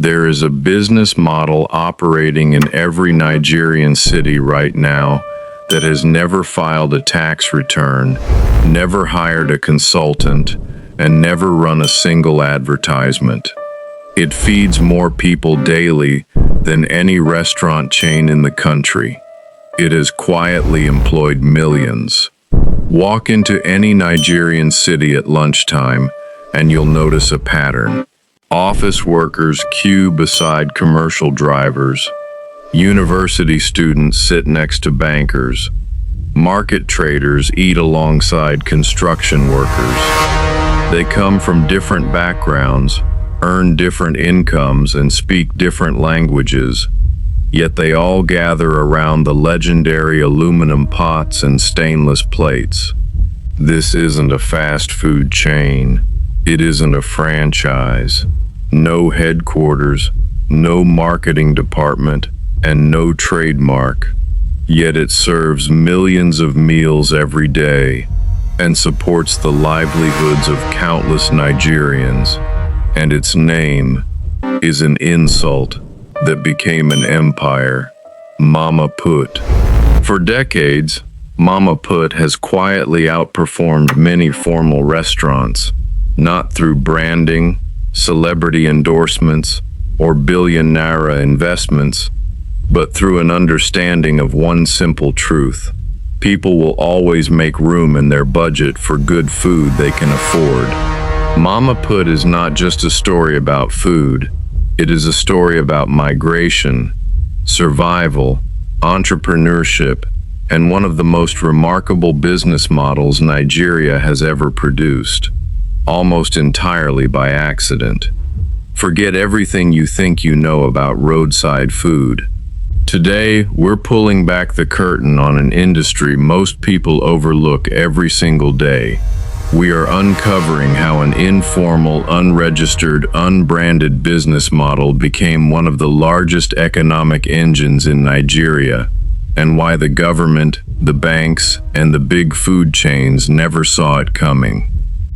There is a business model operating in every Nigerian city right now that has never filed a tax return, never hired a consultant, and never run a single advertisement. It feeds more people daily than any restaurant chain in the country. It has quietly employed millions. Walk into any Nigerian city at lunchtime and you'll notice a pattern. Office workers queue beside commercial drivers. University students sit next to bankers. Market traders eat alongside construction workers. They come from different backgrounds, earn different incomes, and speak different languages, yet they all gather around the legendary aluminum pots and stainless plates. This isn't a fast food chain. It isn't a franchise. No headquarters, no marketing department, and no trademark. Yet it serves millions of meals every day and supports the livelihoods of countless Nigerians. And its name is an insult that became an empire. Mama Put. For decades, Mama Put has quietly outperformed many formal restaurants, not through branding, celebrity endorsements, or billion-naira investments, but through an understanding of one simple truth. People will always make room in their budget for good food they can afford. Mama Put is not just a story about food. It is a story about migration, survival, entrepreneurship, and one of the most remarkable business models Nigeria has ever produced, almost entirely by accident. Forget everything you think you know about roadside food. Today, we're pulling back the curtain on an industry most people overlook every single day. We are uncovering how an informal, unregistered, unbranded business model became one of the largest economic engines in Nigeria, and why the government, the banks, and the big food chains never saw it coming.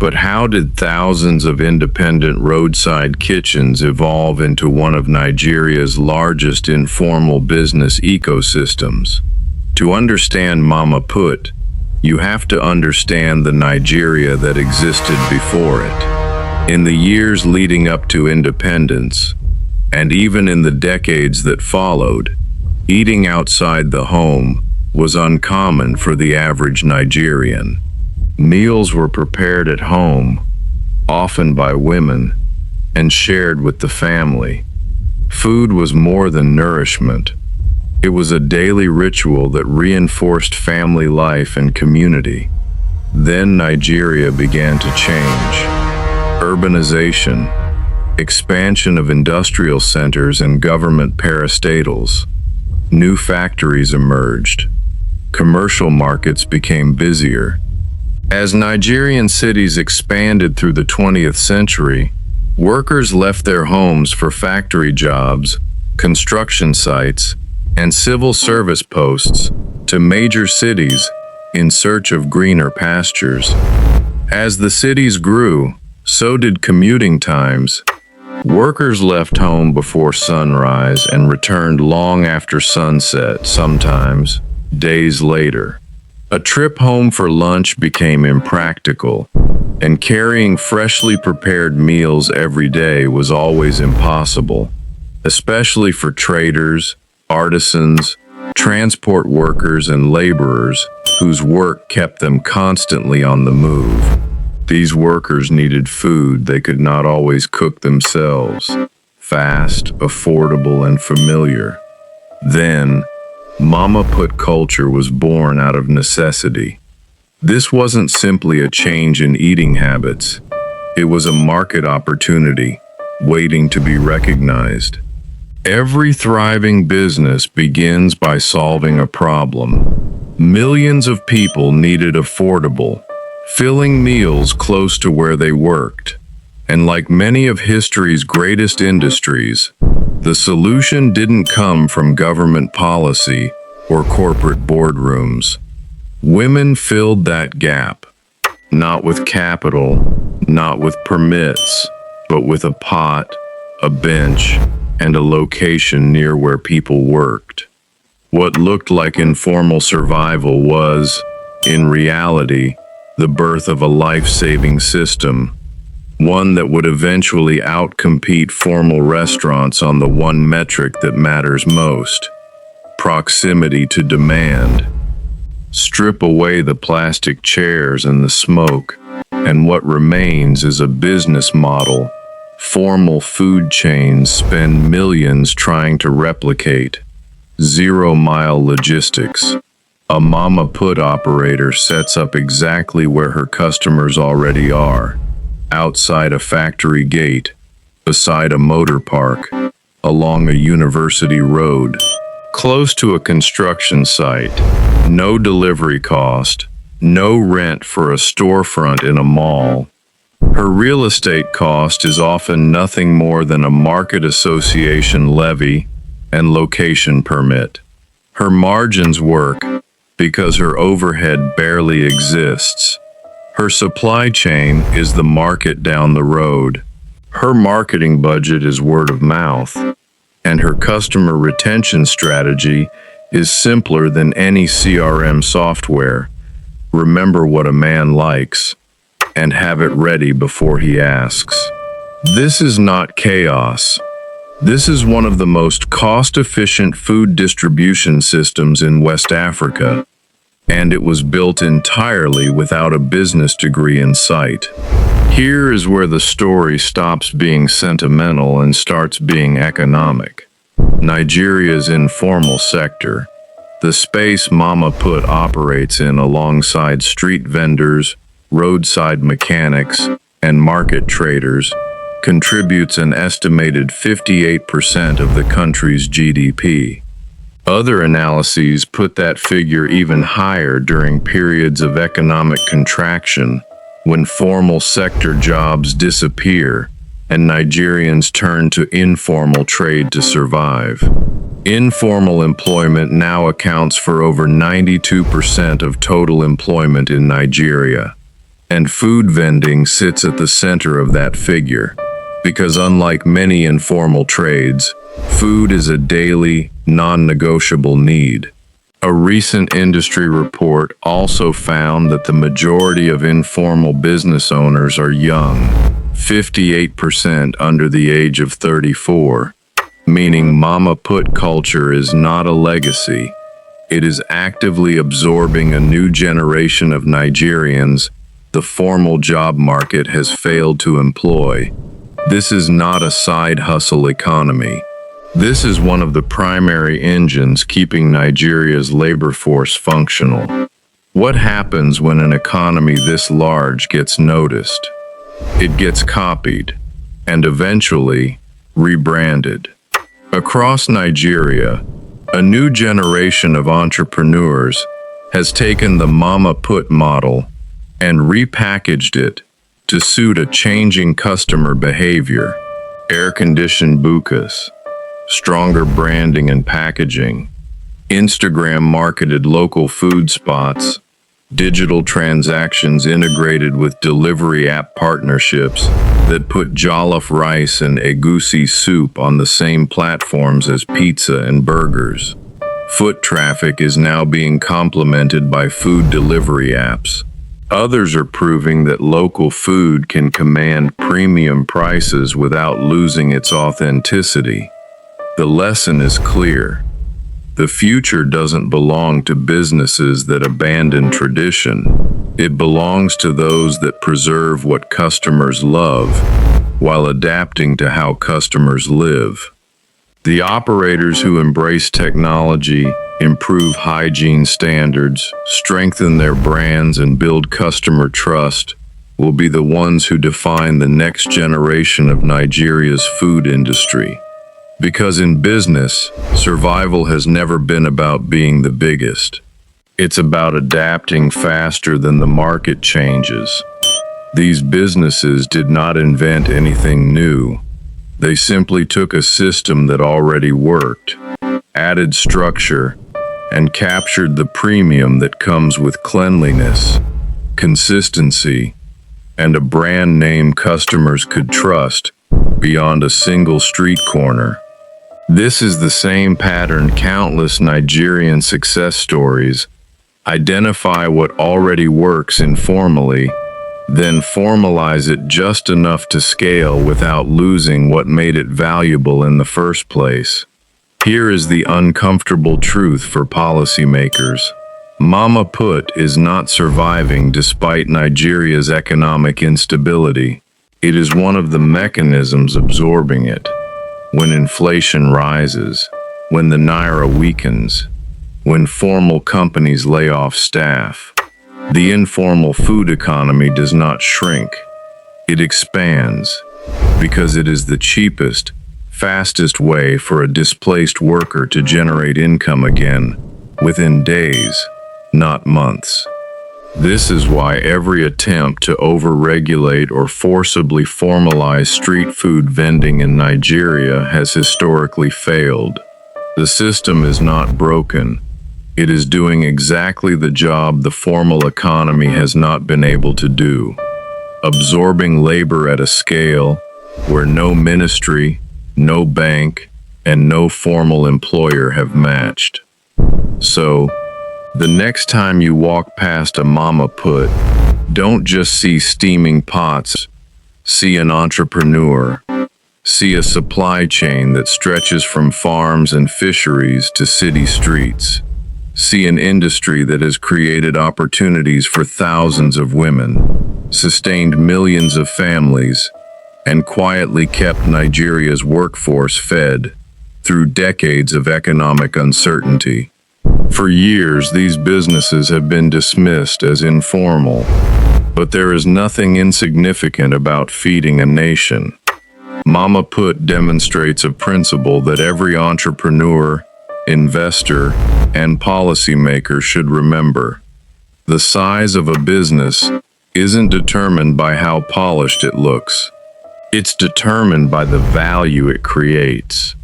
But how did thousands of independent roadside kitchens evolve into one of Nigeria's largest informal business ecosystems? To understand Mama Put, you have to understand the Nigeria that existed before it. In the years leading up to independence, and even in the decades that followed, eating outside the home was uncommon for the average Nigerian. Meals were prepared at home, often by women, and shared with the family. Food was more than nourishment. It was a daily ritual that reinforced family life and community. Then Nigeria began to change. Urbanization, expansion of industrial centers and government parastatals. New factories emerged. Commercial markets became busier. As Nigerian cities expanded through the 20th century, workers left their homes for factory jobs, construction sites, and civil service posts to major cities in search of greener pastures. As the cities grew, so did commuting times. Workers left home before sunrise and returned long after sunset, sometimes days later. A trip home for lunch became impractical, and carrying freshly prepared meals every day was always impossible, especially for traders, artisans, transport workers, and laborers whose work kept them constantly on the move. These workers needed food they could not always cook themselves, fast, affordable, and familiar. Then, Mama Put culture was born out of necessity. This wasn't simply a change in eating habits. It was a market opportunity, waiting to be recognized. Every thriving business begins by solving a problem. Millions of people needed affordable, filling meals close to where they worked. And like many of history's greatest industries, the solution didn't come from government policy or corporate boardrooms. Women filled that gap, not with capital, not with permits, but with a pot, a bench, and a location near where people worked. What looked like informal survival was, in reality, the birth of a life-saving system, one that would eventually outcompete formal restaurants on the one metric that matters most: proximity to demand. Strip away the plastic chairs and the smoke, and what remains is a business model formal food chains spend millions trying to replicate. Zero-mile logistics. A mama put operator sets up exactly where her customers already are, outside a factory gate, beside a motor park, along a university road, close to a construction site. No delivery cost, no rent for a storefront in a mall. Her real estate cost is often nothing more than a market association levy and location permit. Her margins work because her overhead barely exists. Her supply chain is the market down the road. Her marketing budget is word of mouth, and her customer retention strategy is simpler than any CRM software. Remember what a man likes, and have it ready before he asks. This is not chaos. This is one of the most cost-efficient food distribution systems in West Africa, and it was built entirely without a business degree in sight. Here is where the story stops being sentimental and starts being economic. Nigeria's informal sector, the space Mama Put operates in alongside street vendors, roadside mechanics, and market traders, contributes an estimated 58% of the country's GDP. Other analyses put that figure even higher during periods of economic contraction, when formal sector jobs disappear and Nigerians turn to informal trade to survive. Informal employment now accounts for over 92% of total employment in Nigeria, and food vending sits at the center of that figure, because unlike many informal trades, food is a daily, non-negotiable need. A recent industry report also found that the majority of informal business owners are young, 58% under the age of 34, meaning Mama Put culture is not a legacy. It is actively absorbing a new generation of Nigerians the formal job market has failed to employ. This is not a side hustle economy. This is one of the primary engines keeping Nigeria's labor force functional. What happens when an economy this large gets noticed? It gets copied, and eventually rebranded. Across Nigeria, a new generation of entrepreneurs has taken the Mama Put model and repackaged it to suit a changing customer behavior. Air-conditioned bukas, stronger branding and packaging, Instagram-marketed local food spots, digital transactions integrated with delivery app partnerships that put jollof rice and egusi soup on the same platforms as pizza and burgers. Foot traffic is now being complemented by food delivery apps. Others are proving that local food can command premium prices without losing its authenticity. The lesson is clear. The future doesn't belong to businesses that abandon tradition. It belongs to those that preserve what customers love while adapting to how customers live. The operators who embrace technology, improve hygiene standards, strengthen their brands, and build customer trust will be the ones who define the next generation of Nigeria's food industry. Because in business, survival has never been about being the biggest. It's about adapting faster than the market changes. These businesses did not invent anything new. They simply took a system that already worked, added structure, and captured the premium that comes with cleanliness, consistency, and a brand name customers could trust, beyond a single street corner. This is the same pattern countless Nigerian success stories identify what already works informally, then formalize it just enough to scale without losing what made it valuable in the first place. Here is the uncomfortable truth for policymakers. Mama Put is not surviving despite Nigeria's economic instability. It is one of the mechanisms absorbing it. When inflation rises, when the naira weakens, when formal companies lay off staff, the informal food economy does not shrink. It expands because it is the cheapest, fastest way for a displaced worker to generate income again within days, not months. This is why every attempt to overregulate or forcibly formalize street food vending in Nigeria has historically failed. The system is not broken. It is doing exactly the job the formal economy has not been able to do, absorbing labor at a scale where no ministry, no bank, and no formal employer have matched. So, the next time you walk past a Mama Put, don't just see steaming pots. See an entrepreneur. See a supply chain that stretches from farms and fisheries to city streets. See an industry that has created opportunities for thousands of women, sustained millions of families, and quietly kept Nigeria's workforce fed through decades of economic uncertainty. For years, these businesses have been dismissed as informal, but there is nothing insignificant about feeding a nation. Mama Put demonstrates a principle that every entrepreneur, investor, and policymaker should remember. The size of a business isn't determined by how polished it looks. It's determined by the value it creates.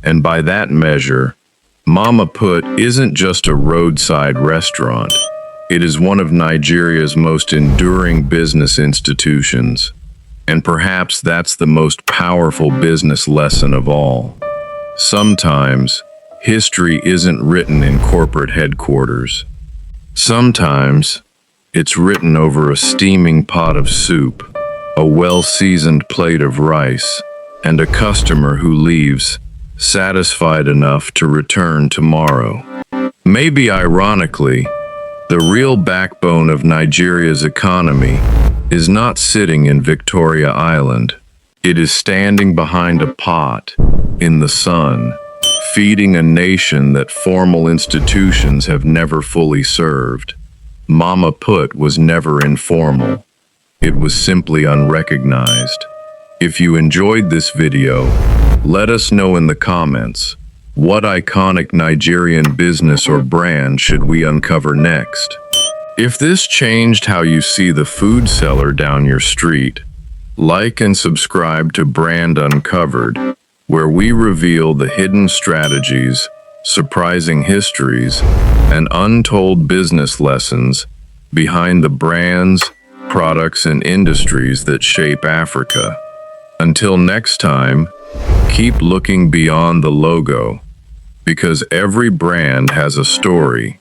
And by that measure, Mama Put isn't just a roadside restaurant. It is one of Nigeria's most enduring business institutions. And perhaps that's the most powerful business lesson of all. Sometimes, history isn't written in corporate headquarters. Sometimes, it's written over a steaming pot of soup, a well-seasoned plate of rice, and a customer who leaves satisfied enough to return tomorrow. Maybe ironically, the real backbone of Nigeria's economy is not sitting in Victoria Island. It is standing behind a pot in the sun, feeding a nation that formal institutions have never fully served. Mama Put was never informal. It was simply unrecognized. If you enjoyed this video, let us know in the comments, what iconic Nigerian business or brand should we uncover next? If this changed how you see the food seller down your street, like and subscribe to Brand Uncovered, where we reveal the hidden strategies, surprising histories, and untold business lessons behind the brands, products, and industries that shape Africa. Until next time, keep looking beyond the logo, because every brand has a story,